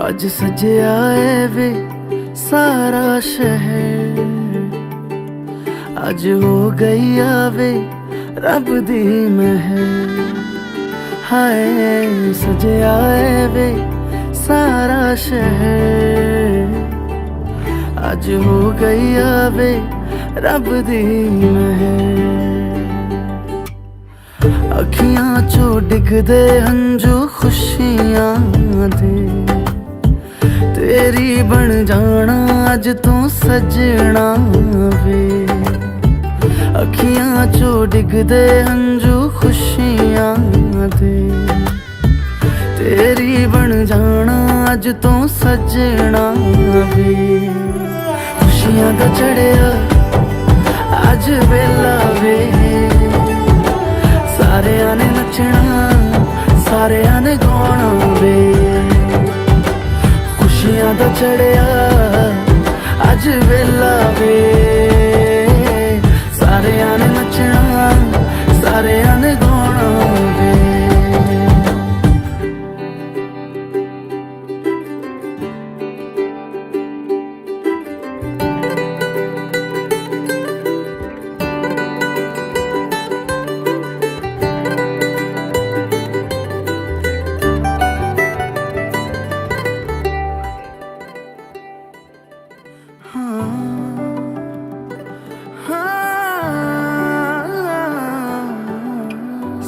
आज सजया है वे सारा शहर, आज हो गई आवे रब दी महर। हाय सजया है वे सारा शहर, आज हो गई आवे रब दी महर। अखियां चो डिगदे हंजू खुशियां दे, तेरी बन जाना अज तू सजना वे। अखियां चो डिगदे हंजू खुशियां दे, तेरी बन जाना अज तू सजना वे। खुशियां दा चढ़िया अज वेला वे, सारेयां ने नचना सारेयां ने गाना वे। खुशियां दा चढ़िया अज वेला वे, सारेयां ने नचना सारेयां ने गाना वे।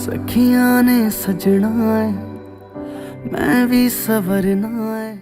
सखियां ने सजना है, मैं भी सवरना है।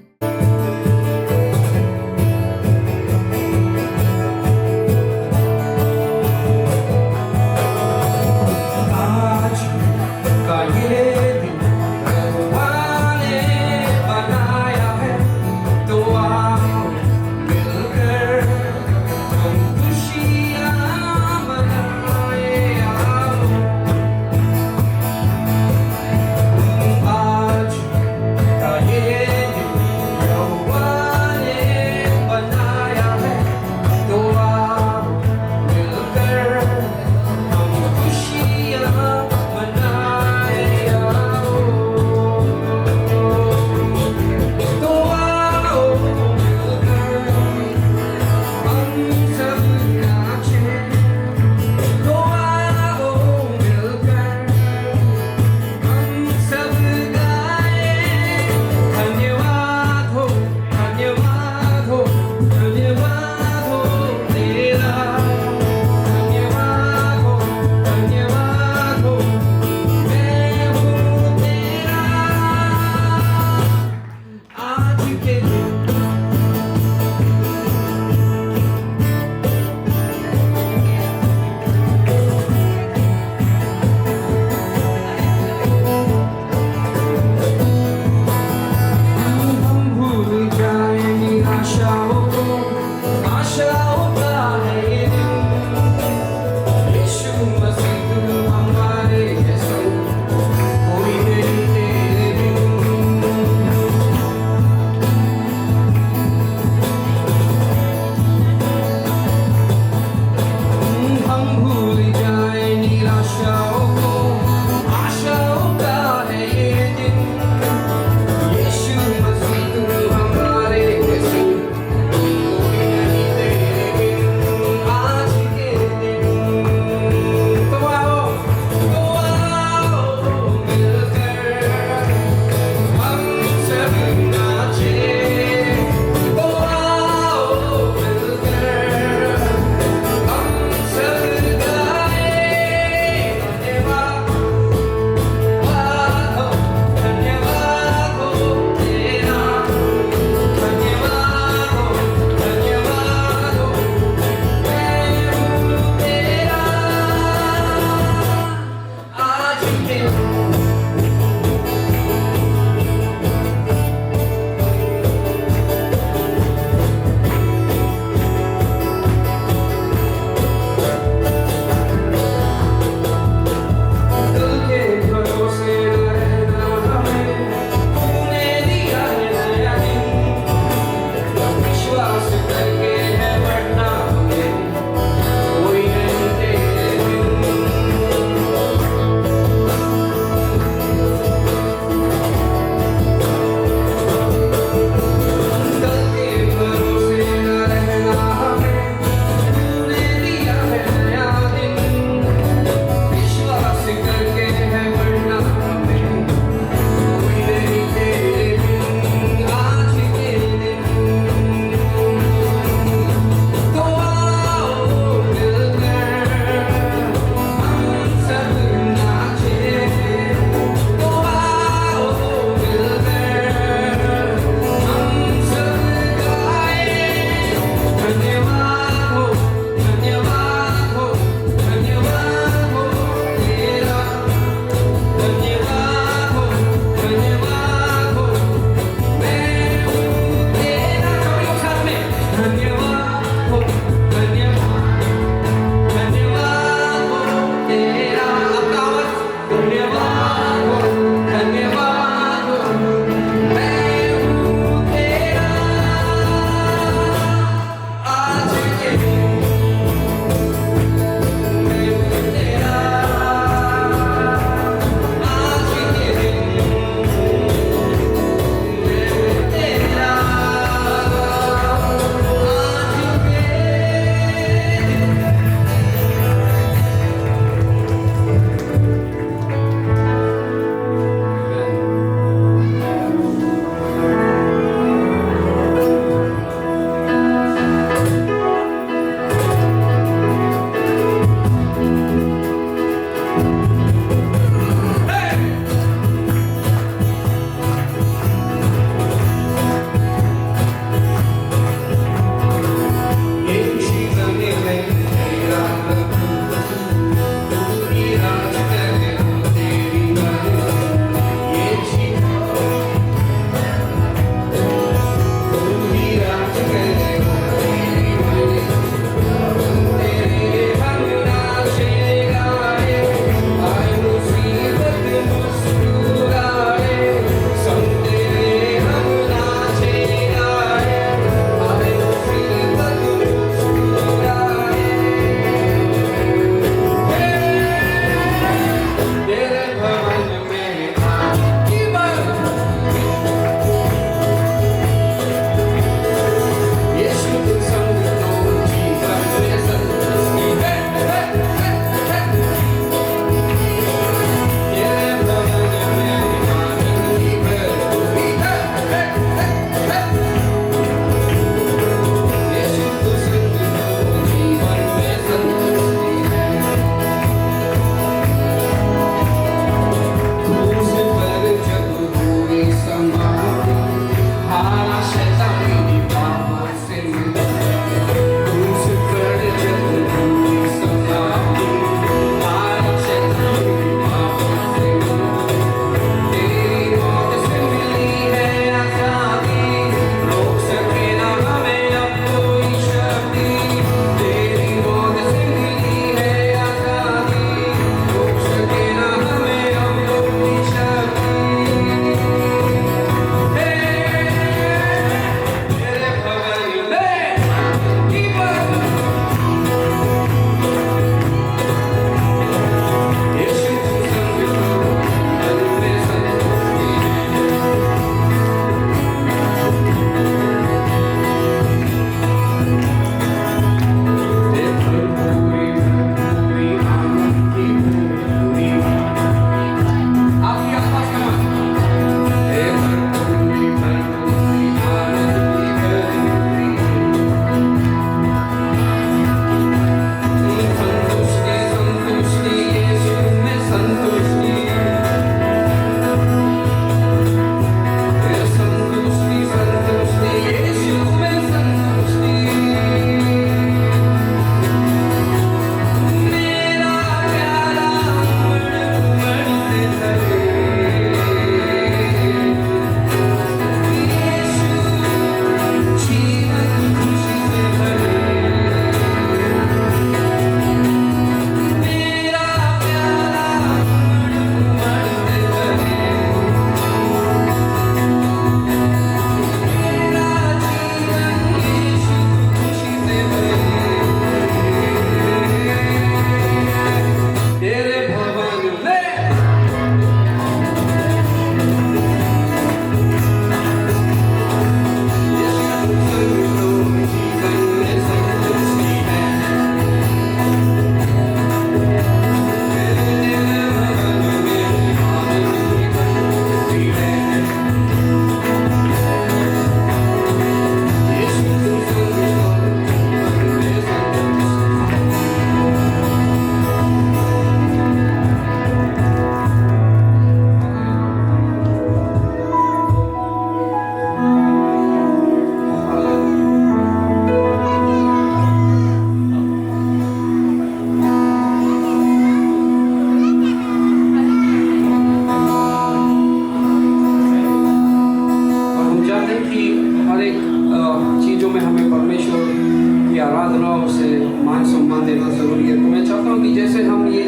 साधना उसे मान सम्मान देना ज़रूरी है। तो मैं चाहता हूँ कि जैसे हम ये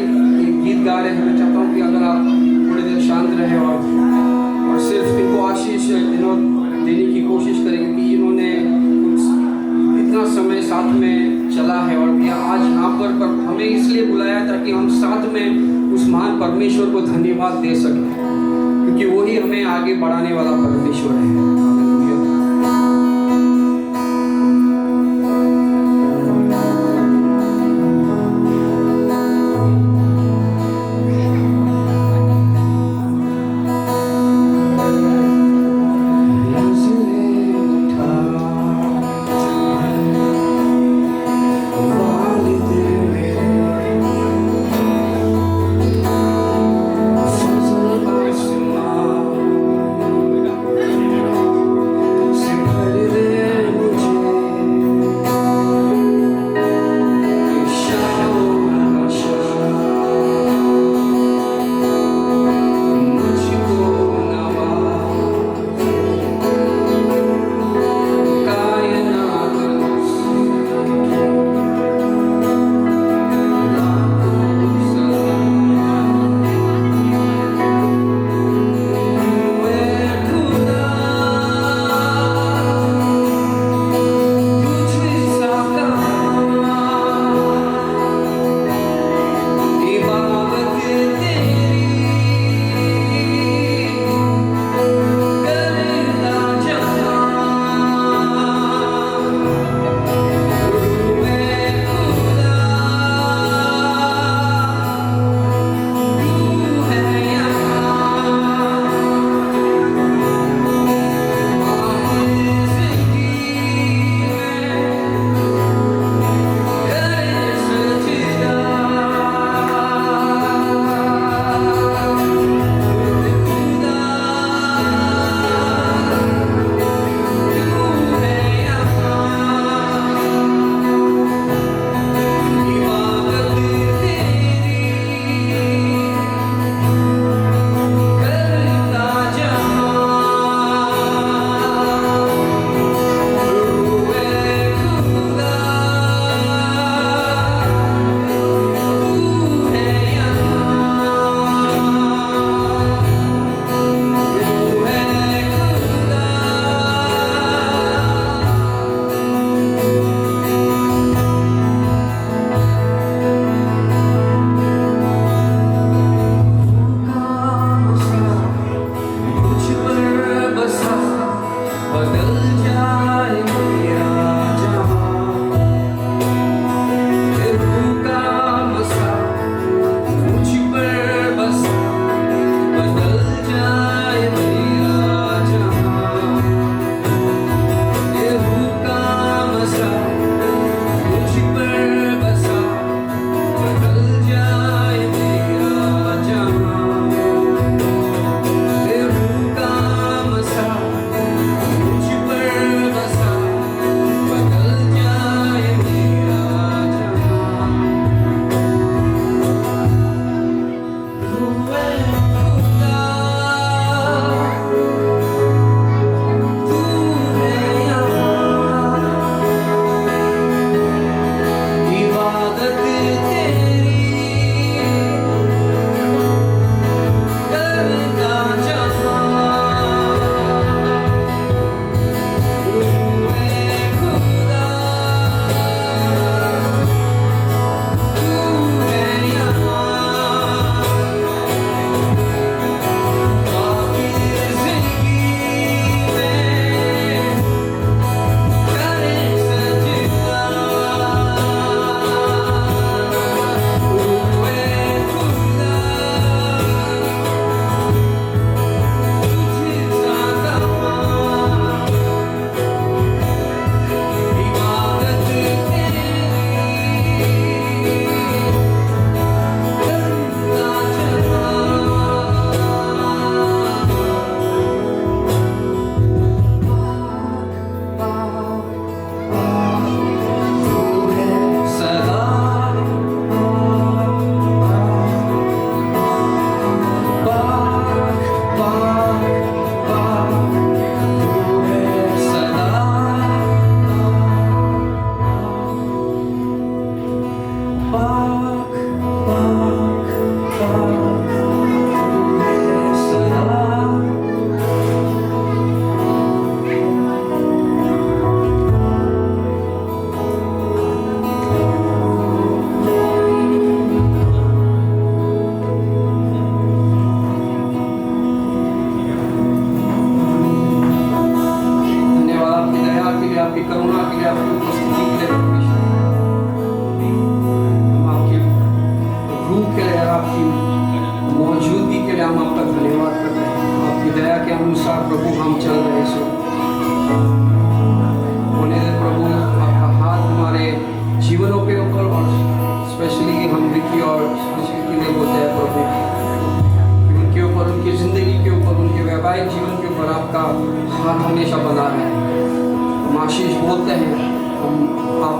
गीत गा रहे हैं, मैं चाहता हूँ कि अगर आप थोड़ी देर शांत रहें और सिर्फ इनको आशीष देने की कोशिश करें कि इन्होंने कुछ इतना समय साथ में चला है और ये आज यहाँ पर हमें इसलिए बुलाया ताकि हम साथ में उस महान परमेश्वर को धन्यवाद दे सकें, क्योंकि वही हमें आगे बढ़ाने वाला परमेश्वर है।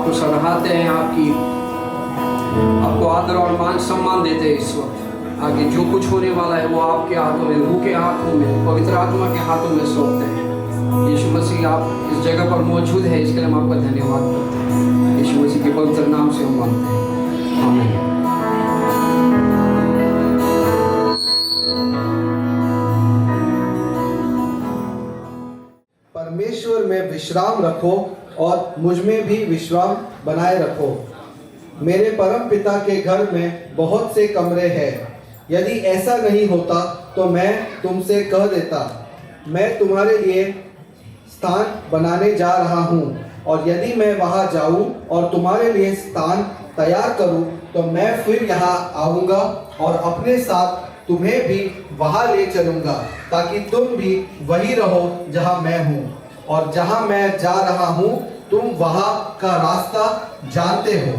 आपको सराहते हैं, आपको आदर और मान सम्मान देते हैं। इस वक्त आगे जो कुछ होने वाला है वो आपके हाथों में, रूह के हाथों में, पवित्र आत्मा के हाथों में सौंपते हैं। यीशु मसीह आप इस जगह पर मौजूद है, इसके लिए हम आपका धन्यवाद करते हैं। यीशु मसीह के पवित्र नाम से हम मांगते हैं, आमीन। परमेश्वर में विश्राम रखो और मुझ में भी विश्राम बनाए रखो। मेरे परम पिता के घर में बहुत से कमरे हैं। यदि ऐसा नहीं होता तो मैं तुमसे कह देता, मैं तुम्हारे लिए स्थान बनाने जा रहा हूँ। और यदि मैं वहाँ जाऊँ और तुम्हारे लिए स्थान तैयार करूँ तो मैं फिर यहाँ आऊँगा और अपने साथ तुम्हें भी वहाँ ले चलूँगा, ताकि तुम भी वही रहो जहाँ मैं हूँ। और जहाँ मैं जा रहा हूँ तुम वहाँ का रास्ता जानते हो।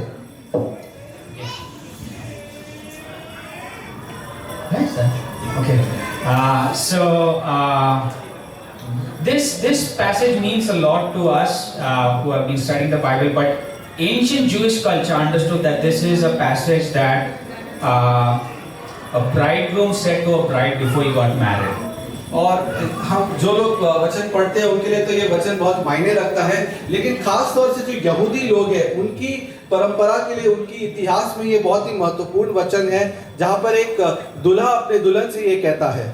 Nice, sir. Okay. This passage means a lot to us who have been studying the Bible. But ancient Jewish culture understood that this is a passage that a bridegroom said to a bride before he got married. और हम जो लोग वचन पढ़ते हैं उनके लिए तो ये वचन बहुत मायने रखता है, लेकिन खास तौर से जो यहूदी लोग हैं उनकी परंपरा के लिए, उनकी इतिहास में ये बहुत ही महत्वपूर्ण वचन है, जहाँ पर एक दूल्हा अपने दुल्हन से ये कहता है।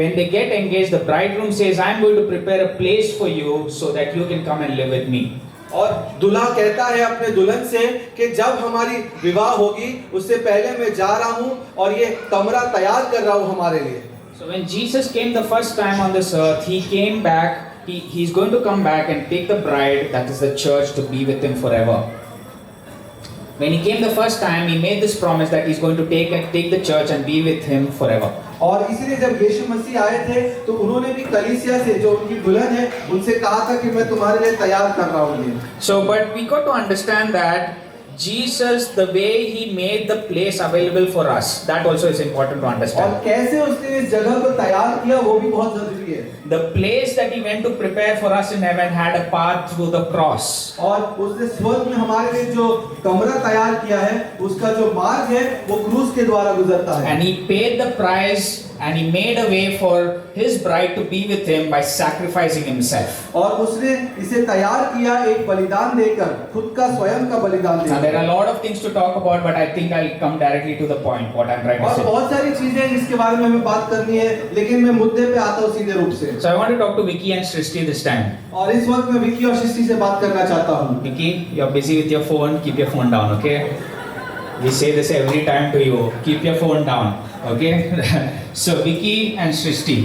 When they get engaged, the bridegroom says, "I am going to prepare a place for you so that you can come and live with me." और दूल्हा कहता है अपने दुल्हन से कि जब हमारी विवाह होगी उससे पहले मैं जा रहा हूँ और ये कमरा तैयार कर रहा हूँ हमारे लिए। So when Jesus came the first time on this earth, he came back. He's going to come back and take the bride, that is the church, to be with him forever. When he came the first time, he made this promise that he's going to take the church and be with him forever. और इसलिए जब यीशु मसीह आए थे तो उन्होंने भी कलीसिया से, जो उनकी दुल्हन है, उनसे कहा था कि मैं तुम्हारे लिए तैयार कर रहा हूँ। So, but we got to understand that Jesus, the way he made the place available for us, that also is important to और understand. कैसे उसने इस जगह को तैयार किया वो भी बहुत जरूरी है। The place that he went to prepare for us in heaven had a path through the cross. और उसने स्वर्ग में हमारे लिए जो कमरा तैयार किया है उसका जो मार्ग है वो क्रूस के द्वारा गुजरता है। And he paid the price and he made a way for his bride to be with him by sacrificing himself. और उसने इसे तैयार किया एक बलिदान देकर, खुद का स्वयं का बलिदान Now देकर। there are a lot of things to talk about, but I think I'll come directly to the point what I'm trying to और say. बहुत सारी चीजें हैं जिसके बारे में हमें बात करनी है, लेकिन मैं मुद्दे पे आता हूँ सीधे रूप से। So I want to talk to Vicky and Srishti this time. और इस वक्त मैं विकी और सृष्टि से बात करना चाहता हूँ। Vicky, you're busy with your phone. Keep your phone down, okay? We say this every time to you. Keep your phone down, okay? So Vicky and Srishti,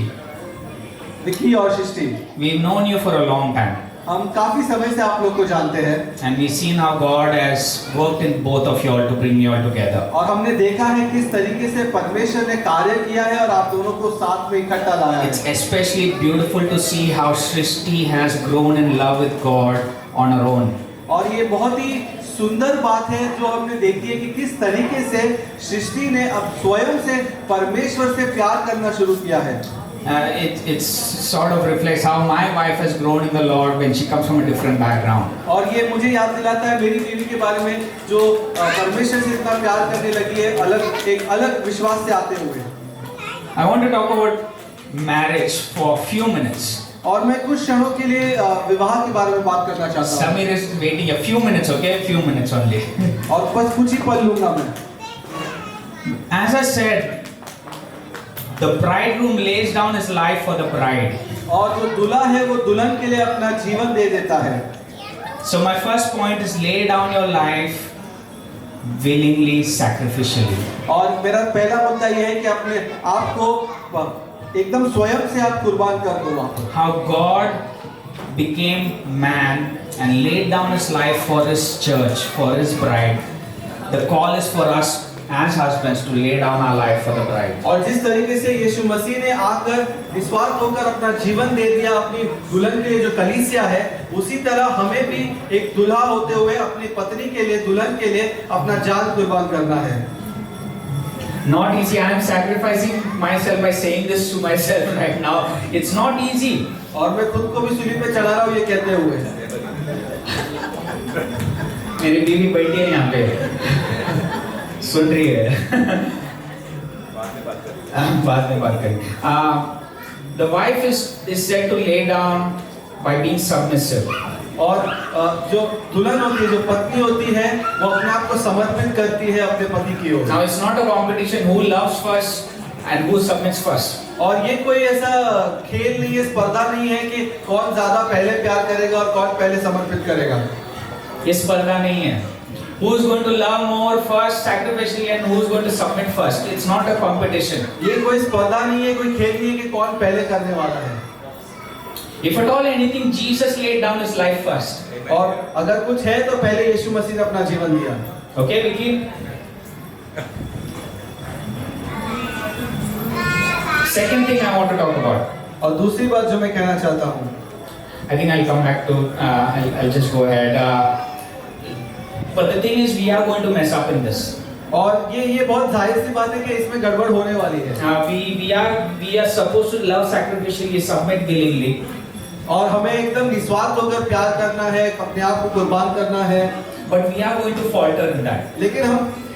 Vicky और सृष्टि, we've known you for a long time, हम काफी समय से आप लोग को जानते हैं and we've seen how God has worked in both of you all to bring you all together. और हमने देखा है किस तरीके से परमेश्वर ने कार्य किया है और आप दोनों को साथ में इकट्ठा लाया है। It's especially beautiful to see how Srishti has grown in love with God on her own. और ये बहुत ही सुंदर बात है जो हमने देखी है कि किस तरीके से सृष्टि ने अब स्वयं से परमेश्वर से प्यार करना शुरू किया है। It sort of reflects how my wife has grown in the Lord when she comes from a different background. और ये मुझे याद दिलाता है मेरी बीवी के बारे में जो परमेश्वर से इतना प्यार करने लगी है, एक अलग विश्वास से आते हुए। I want to talk about marriage for a few minutes. और मैं कुछ क्षणों के लिए विवाह के बारे में बात करना चाहता हूँ। Samir is waiting a few minutes, okay? A few minutes only. और बस कुछ ही पल लूंगा मैं। As I said, the bridegroom lays down his life for the bride. और जो दूल्हा है वो दुल्हन के लिए अपना जीवन दे देता है। So my first point is lay down your life willingly, sacrificially. और मेरा पहला मुद्दा यह है कि अपने आप को एकदम स्वयं से आप कुर्बान कर दो वहाँ पर। How God became man and laid down his life for his church, for his bride. The call is for us as husbands to lay down our life for the bride. और जिस तरीके से यीशु मसीह ने आकर निस्वार्थ होकर अपना जीवन दे दिया अपनी दुल्हन के लिए जो कलीसिया है, उसी तरह हमें भी एक दूल्हा होते हुए अपनी पत्नी के लिए, दुल्हन के लिए अपना जान कुर्बान करना है। Not easy. I am sacrificing myself by saying this to myself right now. It's not easy. और मैं खुद को भी सूली पे चढ़ा रहा हूँ ये कहते हुए। मेरी बीवी बैठी है यहाँ पे सुन रही है बाद में बात करेंगे। The wife is said to lay down by being submissive. और जो दुल्हन होती है, जो पत्नी होती है, वो अपने आप को समर्पित करती है अपने पति की ओर। Now it's not a competition who loves first and who submits first. और ये कोई ऐसा खेल नहीं है, स्पर्धा नहीं है कि कौन ज्यादा पहले प्यार करेगा और कौन पहले समर्पित करेगा। ये स्पर्धा नहीं है। Who is going to love more first sacrificially and who is going to submit first? It's not a competition. ये कोई स्पर्धा नहीं है, कोई खेल नहीं है कि कौन पहले करने वाला है। If at all anything, Jesus laid down his life first. और अगर कुछ है तो पहले यीशु मसीह ने अपना जीवन दिया। Okay, Vicky? Second thing I want to talk about. और दूसरी बात जो मैं कहना चाहता हूँ, I think I'll come back to. I'll just go ahead. But the thing is, we are going to mess up in this. और ये बहुत जाहिर सी बात है कि इसमें गड़बड़ होने वाली है। We are supposed to love sacrificially, submit willingly. और हमें एकदम निस्वार्थ होकर प्यार करना है, अपने आप को कुर्बान करना है। But we are going to falter in that. लेकिन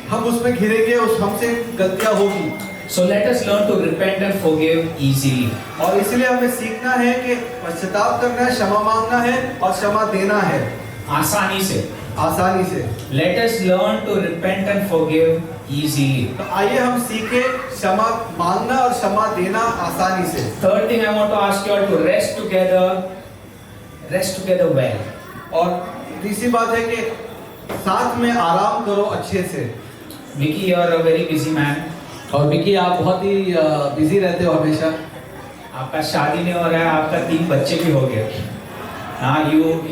हम उसमें घिरेंगे, उस हमसे गलतियां होगी। So let us learn to repent and forgive easily. और इसलिए हमें सीखना है कि पश्चाताप करना है, क्षमा मांगना है और क्षमा देना है आसानी से। Let us learn to repent and forgive easily. तो आइए हम सीखे क्षमा मांगना और क्षमा देना आसानी से। Third thing I want to ask you all to rest together well. और तीसरी बात है कि साथ में आराम करो अच्छे से। Vicky, you are a very busy man. और विकी, आप बहुत ही बिजी रहते हो हमेशा। आपका शादी नहीं हो रहा है, आपका 3 बच्चे भी हो गए।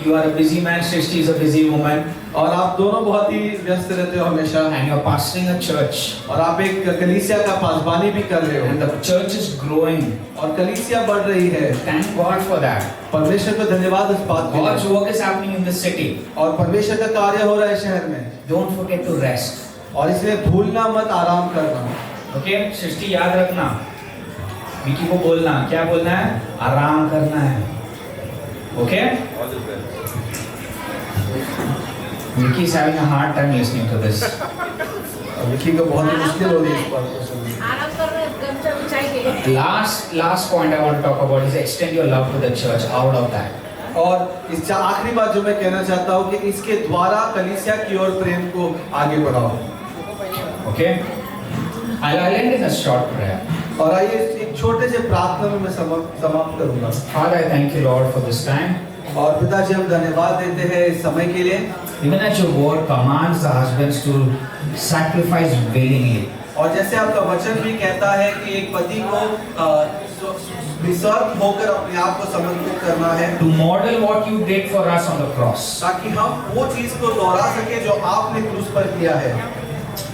You are a busy man. Srishti is a busy woman. और आप दोनों बहुत ही व्यस्त रहते हो हमेशा। And you are pastoring a church. और आप एक कलीसिया का पासबानी भी कर रहे हो। And the church is growing. और कलीसिया बढ़ रही है। Thank God for that. परमेश्वर को धन्यवाद उस बात के लिए। God's work is happening in this city. और परमेश्वर का कार्य हो रहा है शहर में। Don't forget to rest. और इसलिए भूलना मत आराम करना। Okay, सृष्टि याद रखना। विकी को बोलना, क्या बोलना है? आराम करना है। Okay? Vicky is having a hard time listening to this. Vicky को बहुत ही मुश्किल हो रही है इस बात को सुनने। Last point I want to talk about is extend your love to the church out of that. और इस आखिरी बात जो मैं कहना चाहता हूँ कि इसके द्वारा कलीसिया की ओर प्रेम को आगे बढ़ाओ। Okay? I'll end in a short prayer. और आइए एक छोटे से प्रार्थना में मैं समाप्त करूंगा। Father, I thank you, Lord, for this time. और पिताजी, हम धन्यवाद देते हैं इस समय के लिए। Even as your word commands the husbands to sacrifice willingly. और जैसे आपका वचन भी कहता है कि एक पति को निस्वार्थ होकर अपने आप को समर्पित करना है, To model what you did for us on the cross. ताकि हम वो चीज को दोहरा सके जो आपने क्रूस पर किया है।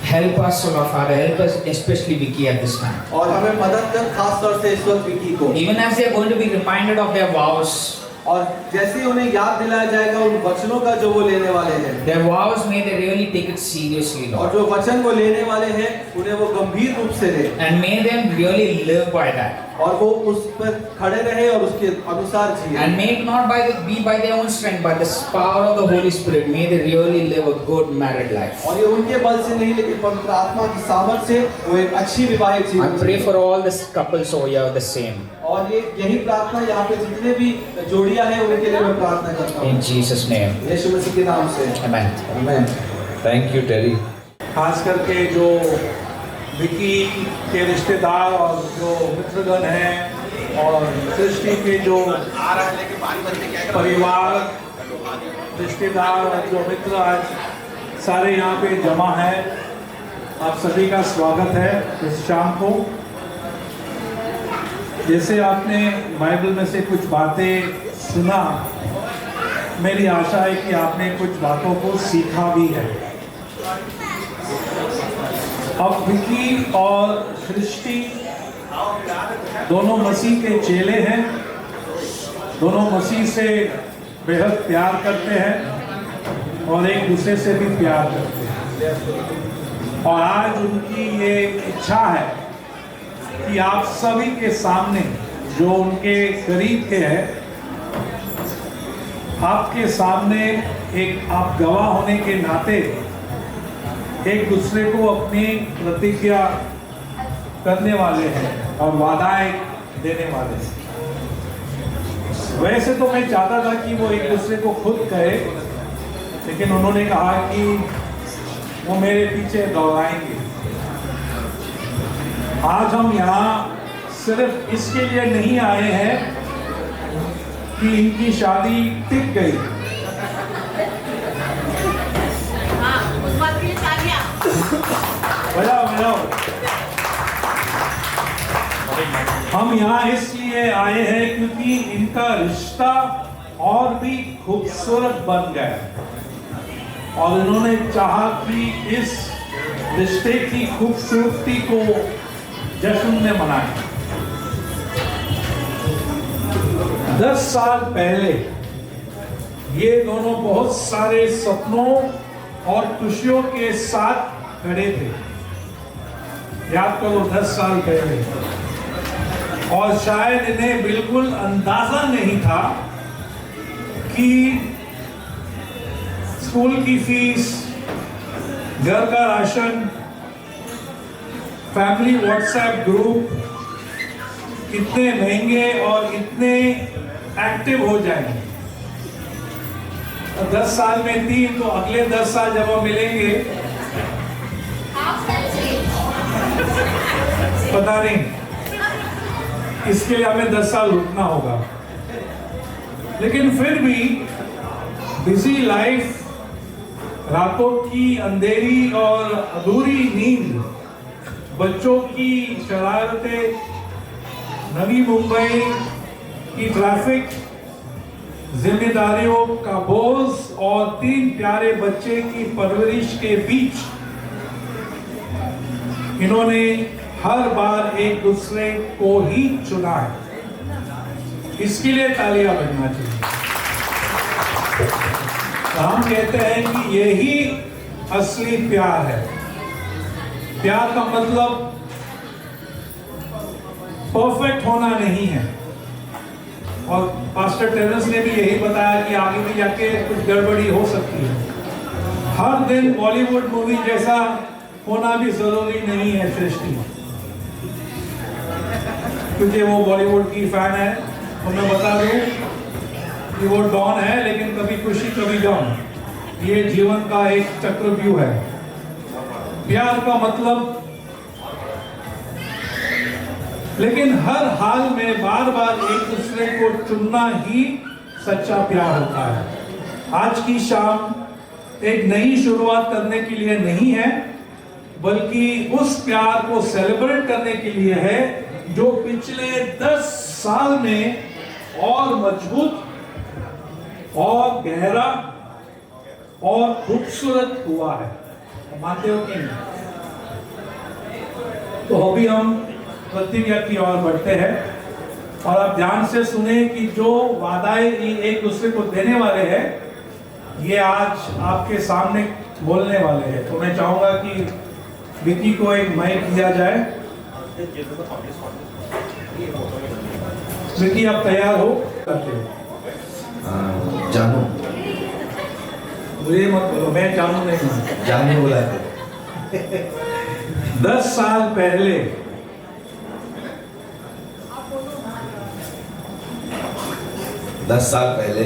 Help us, O Lord Father, help us, especially Vicky at this time. और हमें मदद कर, खास तौर से इस वक्त विकी को। Even as they are going to be reminded of their vows. और जैसे ही उन्हें याद दिलाया जाएगा उन वचनों का जो वो लेने वाले हैं, Their vows, may they really take it seriously, और Lord. जो वचन वो लेने वाले हैं उन्हें वो गंभीर रूप से ले, And may them really live by that. और वो उस पर खड़े रहे और उसके अनुसार जिए। And may it not be by their own strength, but the power of the Holy Spirit. May they really live a good married life. और ये उनके बल से नहीं, लेकिन पवित्र आत्मा की सामर्थ से वो एक अच्छी विवाहित I जीवन pray जिए। for all the couples over here the same. और यही प्रार्थना यहाँ पे जितने भी जोड़ियां हैं उनके लिए मैं प्रार्थना करता हूँ In Jesus' name. यीशु मसीह के नाम से। Amen. आमीन। थैंक यू टेरी। खास करके जो विकी के रिश्तेदार और जो मित्रगण हैं और सृष्टि के जो परिवार, रिश्तेदार और जो मित्र आज सारे यहाँ पे जमा हैं, आप सभी का स्वागत है इस शाम को। जैसे आपने बाइबल में से कुछ बातें सुना, मेरी आशा है कि आपने कुछ बातों को सीखा भी है। अब विकी और सृष्टि दोनों मसीह के चेले हैं, दोनों मसीह से बेहद प्यार करते हैं और एक दूसरे से भी प्यार करते हैं। और आज उनकी ये इच्छा है कि आप सभी के सामने, जो उनके करीब के हैं, आपके सामने एक आप गवाह होने के नाते एक दूसरे को अपनी प्रतिज्ञा करने वाले हैं और वादाएं देने वाले हैं। वैसे तो मैं चाहता था कि वो एक दूसरे को खुद कहे, लेकिन उन्होंने कहा कि वो मेरे पीछे दौड़ाएंगे। आज हम यहाँ सिर्फ इसके लिए नहीं आए हैं कि इनकी शादी टिक गई। बजाओ। हम यहाँ इसलिए आए हैं क्योंकि इनका रिश्ता और भी खूबसूरत बन गया और इन्होंने चाहा कि इस रिश्ते की खूबसूरती को जश्न में मनाएं। 10 साल पहले ये दोनों बहुत सारे सपनों और खुशियों के साथ खड़े थे। याद करो 10 साल पहले, और शायद इन्हें बिल्कुल अंदाजा नहीं था कि स्कूल की फीस, घर का राशन, फैमिली व्हाट्सएप ग्रुप इतने महंगे और इतने एक्टिव हो जाएंगे। 10 साल में 3, तो अगले 10 साल जब हम मिलेंगे पता नहीं, इसके लिए हमें 10 साल रुकना होगा। लेकिन फिर भी बिजी लाइफ, रातों की अंधेरी और अधूरी नींद, बच्चों की शरारतें, नवी मुंबई की ट्रैफिक, जिम्मेदारियों का बोझ और 3 प्यारे बच्चे की परवरिश के बीच इन्होंने हर बार एक दूसरे को ही चुना है। इसके लिए तालियां बजना चाहिए। हम कहते हैं कि यही असली प्यार है। प्यार का मतलब परफेक्ट होना नहीं है, और पास्टर टेरेंस ने भी यही बताया कि आगे भी जाके कुछ गड़बड़ी हो सकती है। हर दिन बॉलीवुड मूवी जैसा होना भी जरूरी नहीं है सृष्टि, क्योंकि वो बॉलीवुड की फैन है। तो मैं बता दूं कि वो डॉन है, लेकिन कभी खुशी कभी गम, ये जीवन का एक चक्रव्यूह है। प्यार का मतलब, लेकिन हर हाल में बार बार एक दूसरे को चुनना ही सच्चा प्यार होता है। आज की शाम एक नई शुरुआत करने के लिए नहीं है, बल्कि उस प्यार को सेलिब्रेट करने के लिए है जो पिछले 10 साल में और मजबूत और गहरा और खूबसूरत हुआ है। मानते हो कि नहीं? तो अभी हम प्रतिज्ञा की ओर बढ़ते हैं, और आप ध्यान से सुने कि जो वादाएं एक दूसरे को देने वाले हैं, ये आज आपके सामने बोलने वाले हैं। तो मैं चाहूंगा कि विकी को एक माइक दिया जाए। विकी, आप तैयार हो? करते हो? जानू, मुझे मत बोलो, मैं जानू नहीं हूं। जानू बोला 10 साल पहले 10 साल पहले,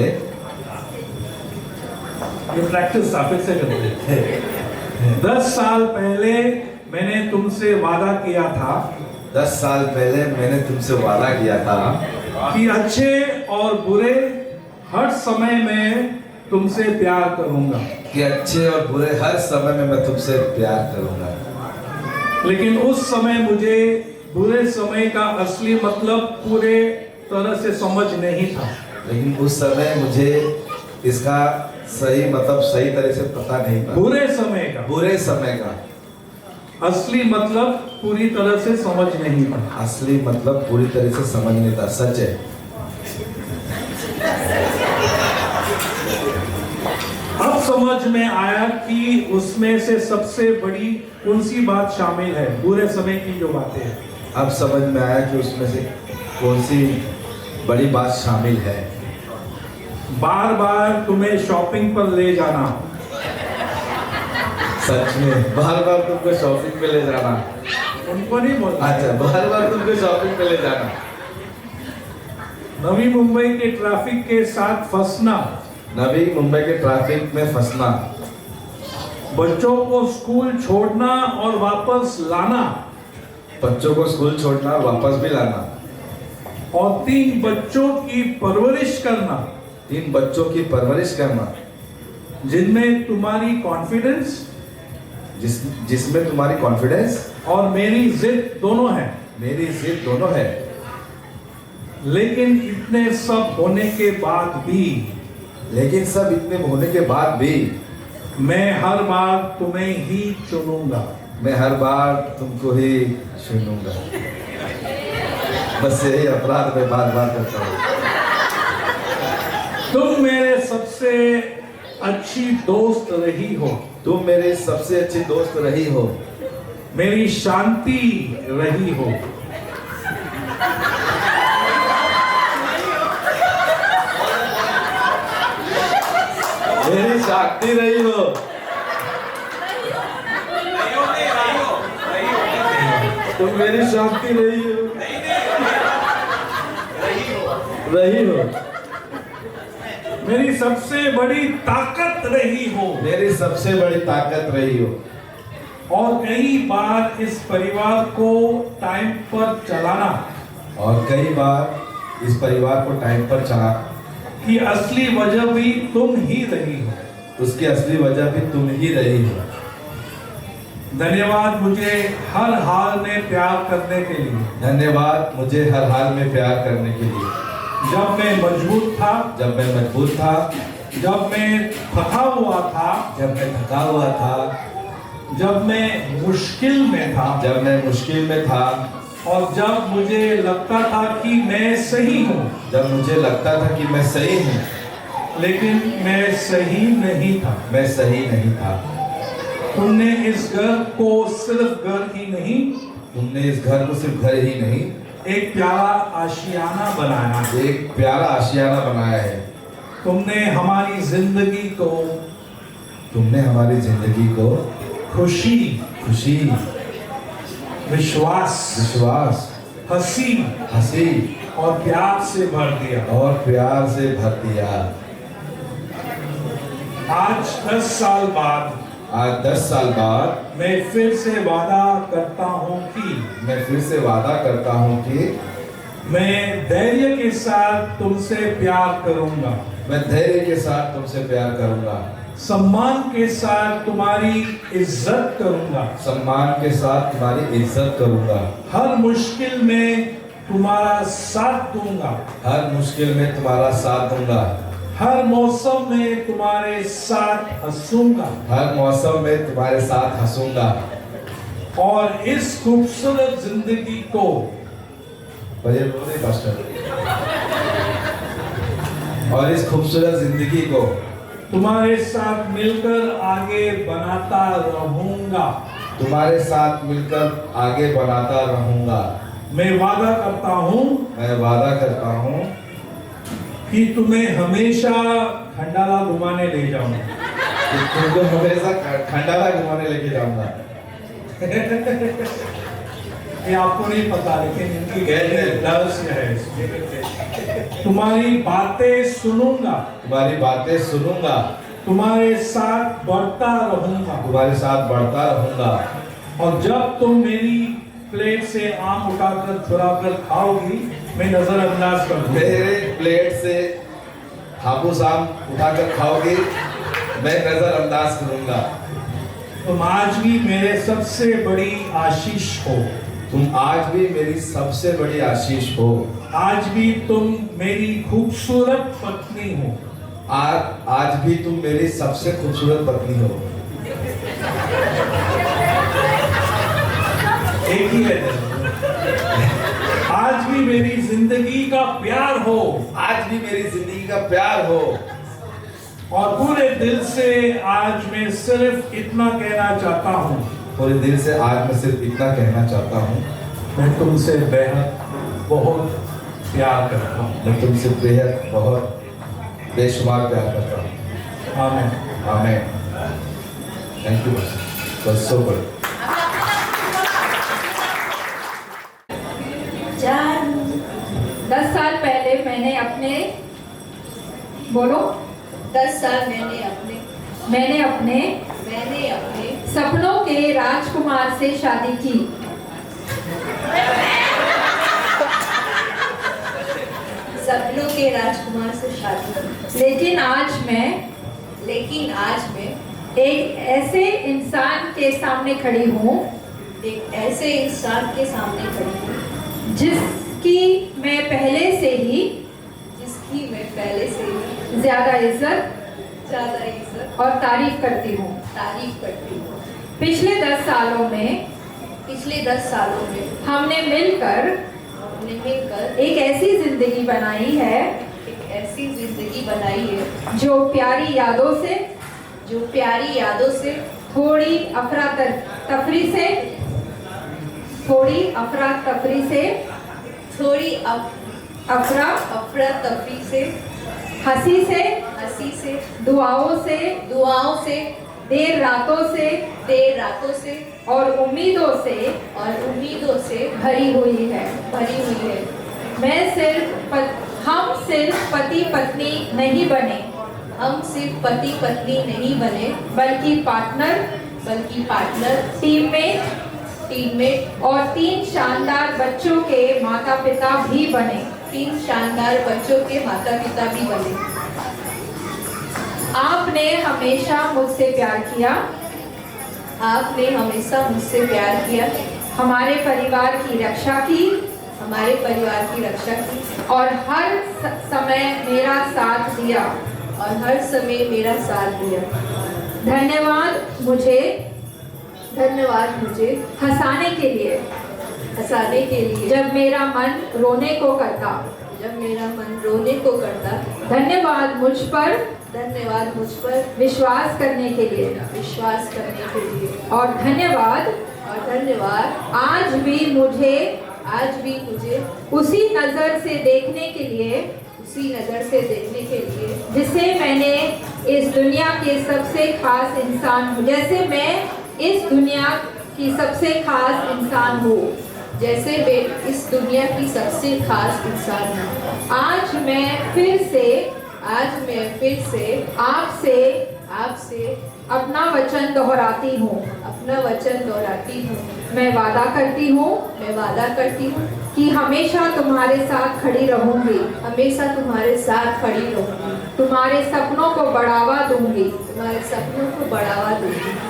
ये प्रैक्टिस फिर से करते हैं। 10 साल पहले मैंने तुमसे वादा किया था 10 साल पहले मैंने तुमसे वादा किया था कि अच्छे और बुरे हर समय में तुमसे प्यार करूंगा, कि अच्छे और बुरे हर समय में मैं तुमसे प्यार करूंगा। लेकिन उस समय मुझे बुरे समय का असली मतलब पूरे तरह से समझ नहीं था। लेकिन उस समय मुझे इसका सही मतलब सही तरह से पता नहीं था। बुरे समय का असली मतलब पूरी तरह से समझ नहीं था। असली मतलब पूरी तरह से समझ नहीं था। सच है। अब समझ में आया कि उसमें से सबसे बड़ी कौन सी बात शामिल है, बुरे समय की जो बातें हैं। अब समझ में आया कि उसमें से कौन सी बड़ी बात शामिल है। बार बार तुम्हें शॉपिंग पर ले जाना। सच में बार बार तुमको शॉपिंग पे ले जाना। उनको नहीं बोलना। अच्छा, बार बार तुमको शॉपिंग पे ले जाना। नवी मुंबई के ट्रैफिक के साथ फंसना। नवी मुंबई के ट्रैफिक में फंसना। बच्चों को स्कूल छोड़ना और वापस लाना। बच्चों को स्कूल छोड़ना और वापस भी लाना। और 3 बच्चों की परवरिश करना 3 बच्चों की परवरिश करना जिनमें तुम्हारी कॉन्फिडेंस जिसमें तुम्हारी कॉन्फिडेंस और मेरी जिद दोनों है। मेरी जिद दोनों है। लेकिन इतने सब होने के बाद भी लेकिन सब इतने होने के बाद भी मैं हर बार तुम्हें ही चुनूंगा। मैं हर बार तुमको ही चुनूंगा। बस यही अपराध मैं बार बार करता हूँ। तुम मेरे सबसे अच्छी दोस्त रही हो। तुम मेरे सबसे अच्छी दोस्त रही हो। मेरी शांति रही हो। मेरी शक्ति रही हो। तुम मेरी शक्ति रही हो। रही हो। मेरी सबसे बड़ी ताकत रही हो। मेरी सबसे बड़ी ताकत रही हो। और कई बार इस परिवार को टाइम पर चलाना। और कई बार इस परिवार को टाइम पर चला की असली वजह भी तुम ही रही हो। उसकी असली वजह भी तुम ही रही हो। धन्यवाद मुझे हर हाल में प्यार करने के लिए। धन्यवाद मुझे हर हाल में प्यार करने के लिए। जब मैं मजबूत था। जब मैं मजबूत था। जब मैं थका हुआ था। जब मैं थका हुआ था। जब मैं मुश्किल में था। जब मैं मुश्किल में था। और जब मुझे लगता था कि मैं सही हूँ। जब मुझे लगता था कि मैं सही हूँ। लेकिन मैं सही नहीं था। मैं सही नहीं था। तुमने इस घर को सिर्फ घर ही नहीं। तुमने इस घर को सिर्फ घर ही नहीं एक प्यारा आशियाना बनाया है। एक प्यारा आशियाना बनाया है। तुमने हमारी जिंदगी को तुमने हमारी जिंदगी को खुशी खुशी विश्वास विश्वास हंसी हंसी और प्यार से भर दिया। और प्यार से भर दिया। आज 10 साल बाद आज 10 साल बाद मैं फिर से वादा करता हूँ कि मैं धैर्य के साथ तुमसे प्यार करूंगा। मैं धैर्य के साथ तुमसे प्यार करूंगा। सम्मान के साथ तुम्हारी इज्जत करूंगा। सम्मान के साथ तुम्हारी इज्जत करूंगा। हर मुश्किल में तुम्हारा साथ दूंगा। हर मुश्किल में तुम्हारा साथ दूंगा। हर मौसम में तुम्हारे साथ हंसूंगा। हर मौसम में तुम्हारे साथ हंसूंगा। और इस खूबसूरत जिंदगी को और इस खूबसूरत जिंदगी को तुम्हारे साथ मिलकर आगे बनाता रहूंगा। तुम्हारे साथ मिलकर आगे बनाता रहूंगा। मैं वादा करता हूँ कि तुम्हें हमेशा खंडाला घुमाने ले जाऊंगा। तुमको हमेशा खंडाला घुमाने लेके जाऊंगा। ये आपको नहीं पता, लेकिन इनकी डर से है इसमें। तुम्हारी बातें सुनूंगा। तुम्हारी बातें सुनूंगा। तुम्हारे साथ बढ़ता रहूंगा। तुम्हारे साथ बढ़ता रहूंगा। और जब तुम मेरी प्लेट से आम उठाकर चुराकर खाओगी, मैं नजरअंदाज कर दूंगा। मेरे प्लेट से हापूस आम उठाकर खाओगे, मैं नजरअंदाज करूंगा। तुम आज भी मेरे सबसे बड़ी आशीष हो। तुम आज भी मेरी सबसे बड़ी आशीष हो। आज भी तुम मेरी खूबसूरत पत्नी हो। आज भी तुम मेरी सबसे खूबसूरत पत्नी हो। एक ही है। आज भी मेरी जिंदगी का प्यार हो। आज भी मेरी जिंदगी का प्यार हो। और पूरे दिल से आज मैं सिर्फ इतना कहना चाहता हूँ। पूरे दिल से आज मैं सिर्फ इतना कहना चाहता हूँ। मैं तुमसे बेहद बहुत प्यार करता हूँ। मैं तुमसे बेहद बहुत बेशुमार प्यार करता हूँ। आमीन। आमीन। थैंक यू बस सो गुड। 10 साल पहले मैंने अपने बोलो 10 साल मैंने अपने सपनों के राजकुमार से शादी की। सपनों के राजकुमार से शादी की। लेकिन आज मैं एक ऐसे इंसान के सामने खड़ी हूँ एक ऐसे इंसान के सामने खड़ी हूँ जिसकी मैं पहले से ही ज्यादा इज्जत और तारीफ करती हूँ। पिछले 10 सालों में हमने मिलकर एक ऐसी जिंदगी बनाई है जो प्यारी यादों से थोड़ी अफरा तफरी से हंसी से दुआओं से देर रातों से और उम्मीदों से भरी हुई है। हम सिर्फ पति पत्नी नहीं बने बल्कि पार्टनर टीममेट और 3 शानदार बच्चों के माता पिता भी बने। आपने हमेशा मुझसे प्यार किया, हमारे परिवार की रक्षा की और हर समय मेरा साथ दिया। धन्यवाद मुझे हंसाने के लिए जब मेरा मन रोने को करता। धन्यवाद मुझ पर विश्वास करने के लिए और धन्यवाद आज भी मुझे उसी नजर से देखने के लिए जिसे मैंने इस दुनिया के सबसे खास इंसान हूँ। जैसे मैं इस दुनिया की सबसे खास इंसान हूँ। आज मैं फिर से आपसे अपना वचन दोहराती हूँ। मैं वादा करती हूँ कि हमेशा तुम्हारे साथ खड़ी रहूंगी। तुम्हारे सपनों को बढ़ावा दूंगी।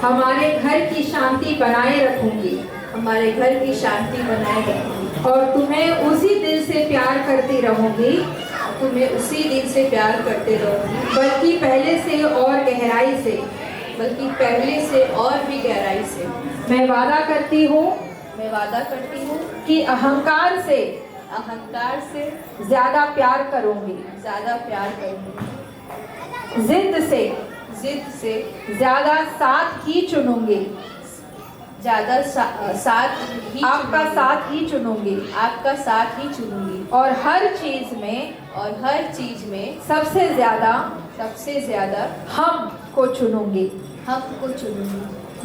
हमारे घर की शांति बनाए रखूंगी। और तुम्हें उसी दिल से प्यार करती रहूंगी। बल्कि पहले से और गहराई से। मैं वादा करती हूँ कि अहंकार से ज्यादा प्यार करूंगी। जिद से ज्यादा साथ ही चुनूंगी। आपका साथ ही चुनूंगी। और हर चीज में सबसे ज्यादा हम को चुनूंगी।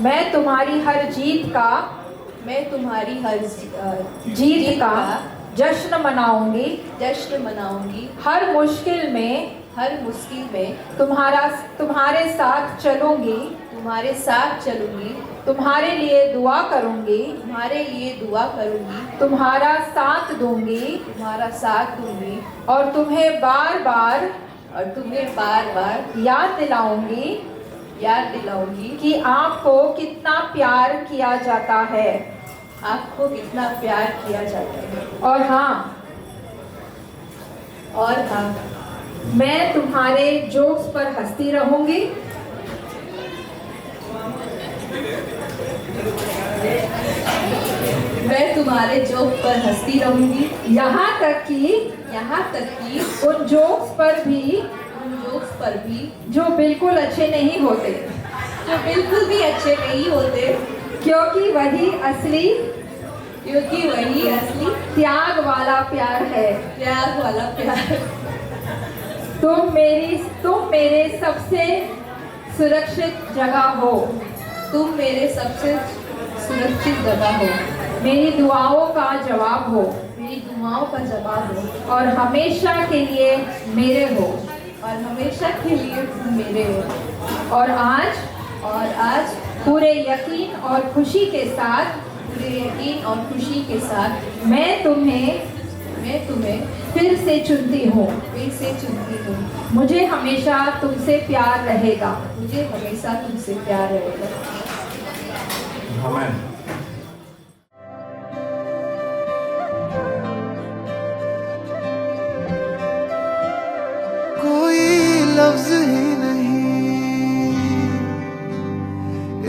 मैं तुम्हारी हर जीत का जश्न मनाऊंगी। हर मुश्किल में तुम्हारे साथ चलूंगी। तुम्हारे लिए दुआ करूंगी। तुम्हारा साथ दूंगी। और तुम्हें बार बार याद दिलाऊंगी कि आपको कितना प्यार किया जाता है। और हाँ, मैं तुम्हारे जोक्स पर हंसती रहूंगी। यहाँ तक कि उन जोक्स पर भी जो बिल्कुल अच्छे नहीं होते। क्योंकि वही असली त्याग वाला प्यार है। तुम मेरे सबसे सुरक्षित जगह हो। तुम मेरे सबसे सुरक्षित जगह हो। मेरी दुआओं का जवाब हो मेरी दुआओं का जवाब हो और हमेशा के लिए मेरे हो। और हमेशा के लिए तुम मेरे हो। और आज पूरे यकीन और खुशी के साथ मैं तुम्हें फिर से चुनती हूँ। मुझे हमेशा तुमसे प्यार रहेगा। आमीन। कोई लफ्ज ही नहीं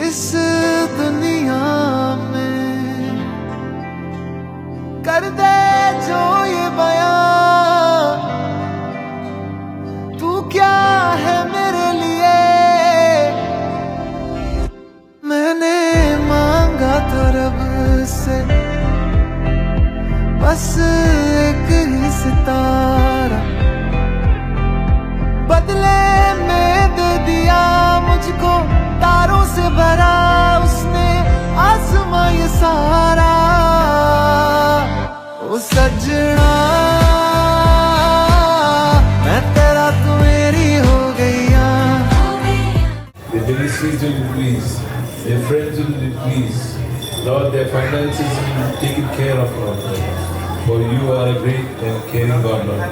इस दुनिया में कर दे जो ये बयां, तू क्या है मेरे लिए। मैंने मांगा था रब से बस एक ही सितारा, बदले में दे दिया मुझको तारों से भरा उसने आसमां ये सारा। ओ सजना मैं तेरा तू मेरी हो गईया। Their ministries will increase, their friends will increase. Lord, their finances will be taken care of, Lord. For you are a great and caring God, Lord.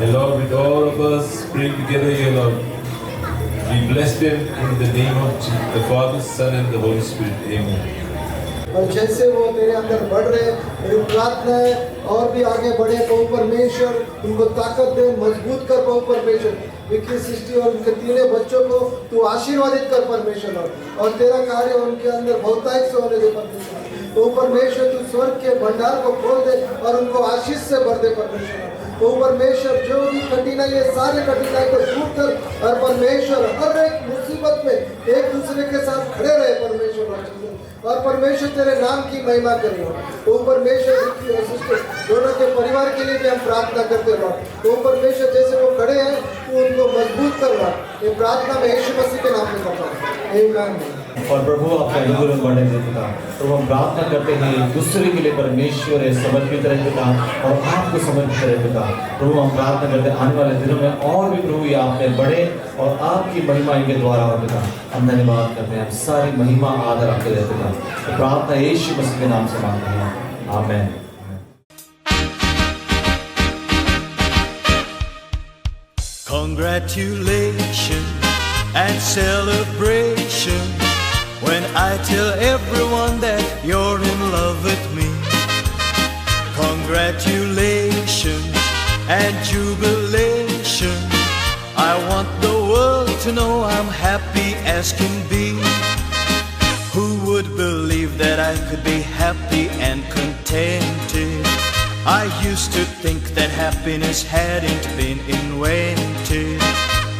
And Lord, with all of us praying together here, Lord, we bless them in the name of the Father, Son, and the Holy Spirit. Amen. और जैसे वो तेरे अंदर बढ़ रहे, मेरी प्रार्थना है और भी आगे बढ़े। प्रभु परमेश्वर उनको ताकत दे, मजबूत कर प्रभु परमेश्वर। विक्की सृष्टि और उनके तीनों बच्चों को तू आशीर्वादित कर परमेश्वर, और तेरा कार्य उनके अंदर बहुतायत से होने दे परमेश्वर। प्रभु परमेश्वर तू स्वर्ग के भंडार को खोल दे और उनको आशीष से भर दे परमेश्वर। प्रभु परमेश्वर जो भी कठिनाई है सारे कठिनाई को दूर कर, और परमेश्वर हर एक मुसीबत में एक दूसरे के साथ खड़े रहे परमेश्वर। और परमेश्वर तेरे नाम की महिमा करें। वो परमेश्वर दोनों के परिवार के लिए भी हम प्रार्थना करते हैं। वो परमेश्वर जैसे वो खड़े हैं तो उनको मजबूत करना, ये प्रार्थना में यीशु मसीह के नाम में करता हूँ। आमीन। और प्रभु आपका अनुग्रह बढ़े पिता। तो हम प्रार्थना करते हैं दूसरे के लिए परमेश्वर समर्पित रहे पिता, और आपको समर्पित रहे पिता। प्रभु हम प्रार्थना करते हैं आने वाले दिनों में और भी प्रभु ये आप में बढ़े और आपकी महिमा इनके द्वारा हो पिता। हम धन्यवाद करते हैं, हम सारी महिमा आदर आपके रहे पिता। तो प्रार्थना यीशु मसीह के नाम से मांगते हैं, आमीन। Congratulations and celebration when I tell everyone that you're in love with me. Congratulations and jubilation. I want the world to know I'm happy as can be. Who would believe that I could be happy and contented? I used to think that happiness hadn't been invented,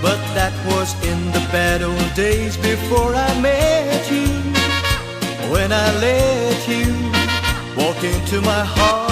but that was in the bad old days before I met you. When I let you walk into my heart.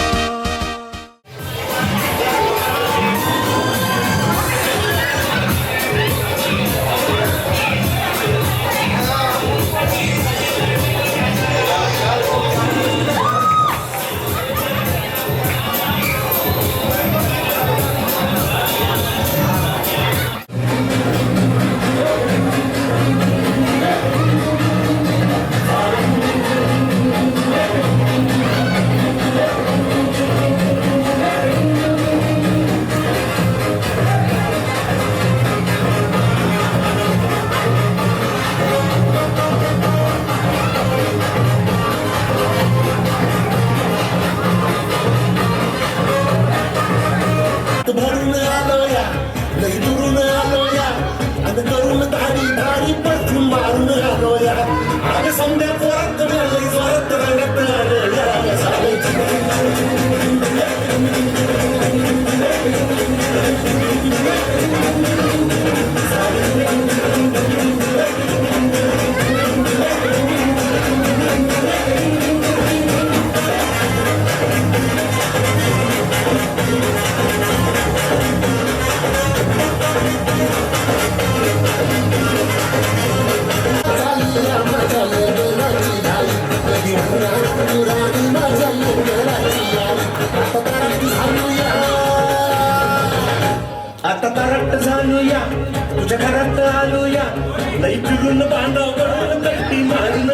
आता तारट झालूया तुझ्या घरात आलूया लई फिरून बांधावर कट्टी मारून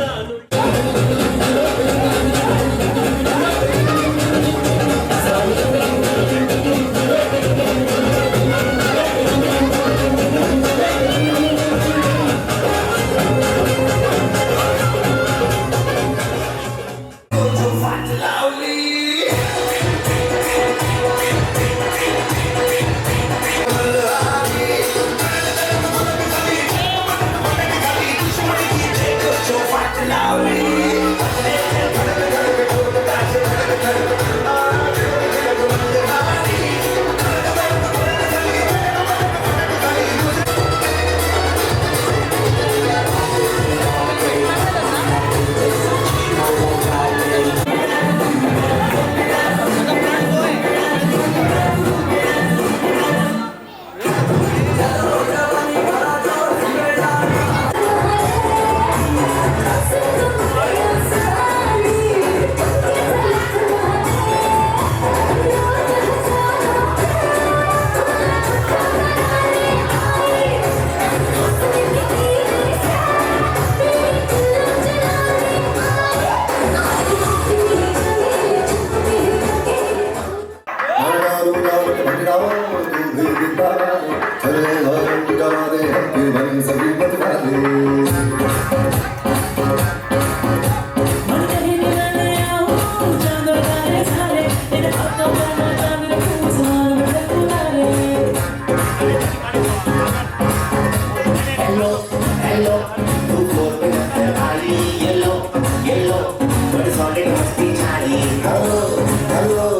आलो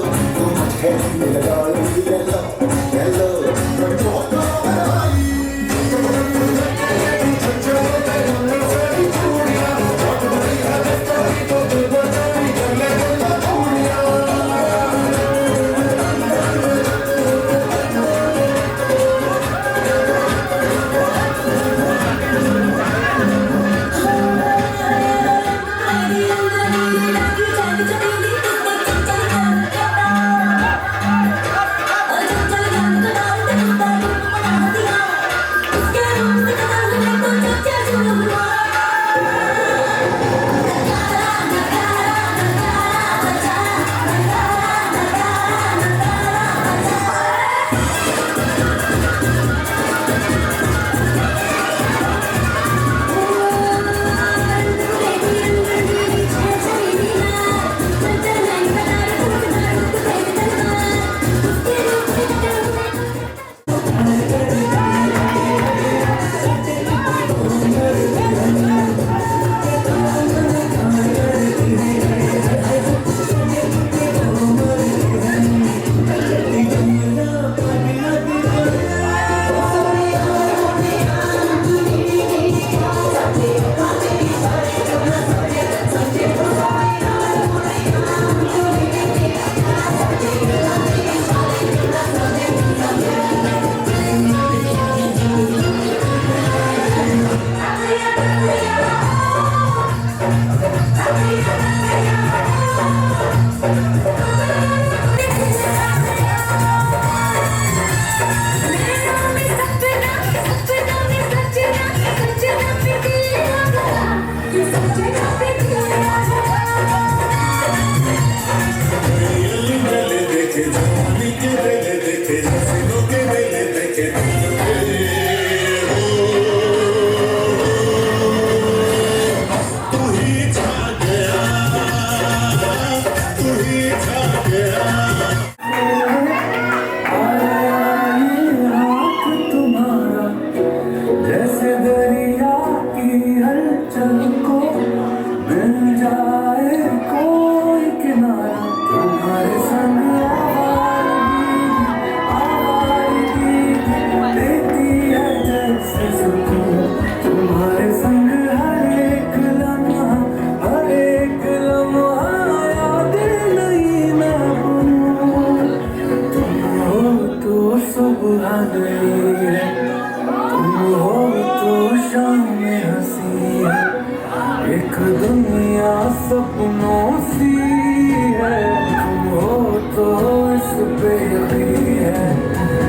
तुम हो तो इस पे यकीन है,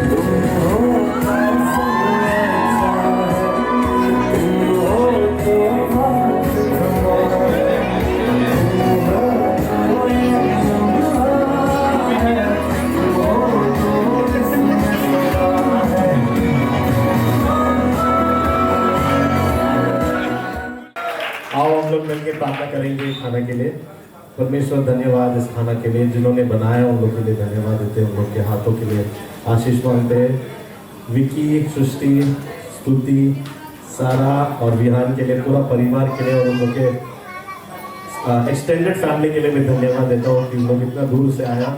तुम हो मिलकर प्रार्थना करेंगे खाना के लिए। परमेश्वर धन्यवाद इस खाना के लिए, जिन्होंने बनाया उन लोगों के लिए धन्यवाद देते हैं, उन लोग के हाथों के लिए आशीष मांगते हैं। विकी, सृष्टि, स्तुति, सारा और विहान के लिए, पूरा परिवार के लिए और उन लोग के एक्सटेंडेड फैमिली के लिए मैं धन्यवाद देता हूँ कि उन लोग इतना दूर से आया।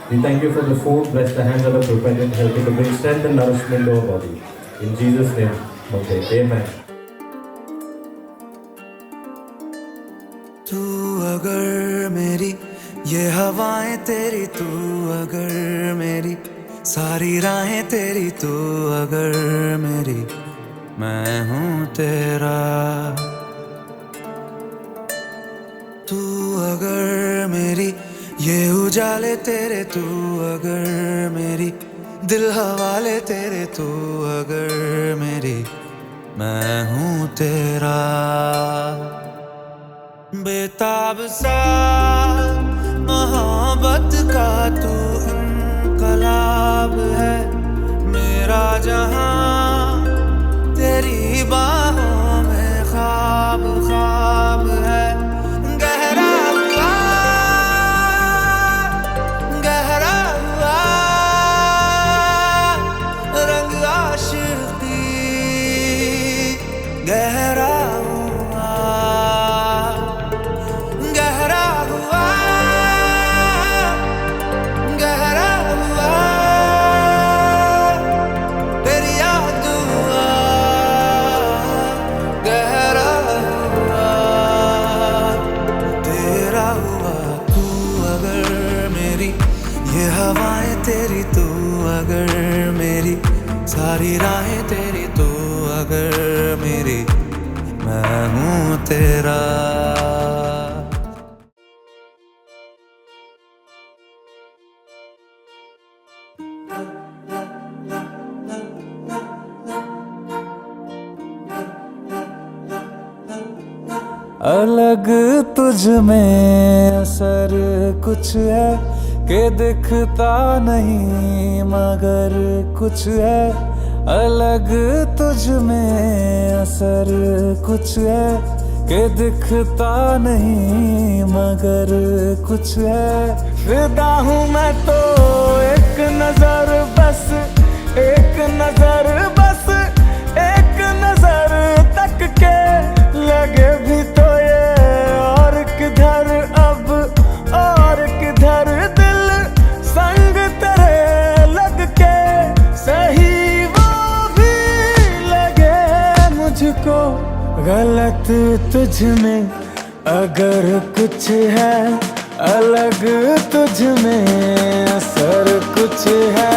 We thank you for the food, bless the hands that are prepared and help it to bring strength and nourishment to our body. In Jesus' name, okay, amen. तू अगर मेरी ये हवाएं तेरी, तू अगर मेरी सारी राहें तेरी, तू अगर मेरी मैं हूँ तेरा। तू अगर मेरी ये उजाले तेरे, तू अगर मेरी दिल हवाले तेरे, तू अगर मेरी मैं हूँ तेरा। बेताब सा मोहब्बत का तू इनकलाब है, मेरा जहां तेरी बाहों में ख्वाब ख्वाब है। गहरा हुआ रंग आशिकी, गहरा तेरी, तू अगर मेरी सारी राहें तेरी, तू अगर मेरी मैं हूँ तेरा। अलग तुझ में असर कुछ है के दिखता नहीं मगर कुछ है, अलग तुझ में असर कुछ है के दिखता नहीं मगर कुछ है। फिदा हूँ मैं तो एक नजर बस, एक नजर बस, एक नजर तक के लगे भी तो ये और किधर अब और किधर दिल संग तेरे लग के सही वो भी लगे मुझको गलत तुझ में अगर कुछ है, अलग तुझ में असर कुछ है।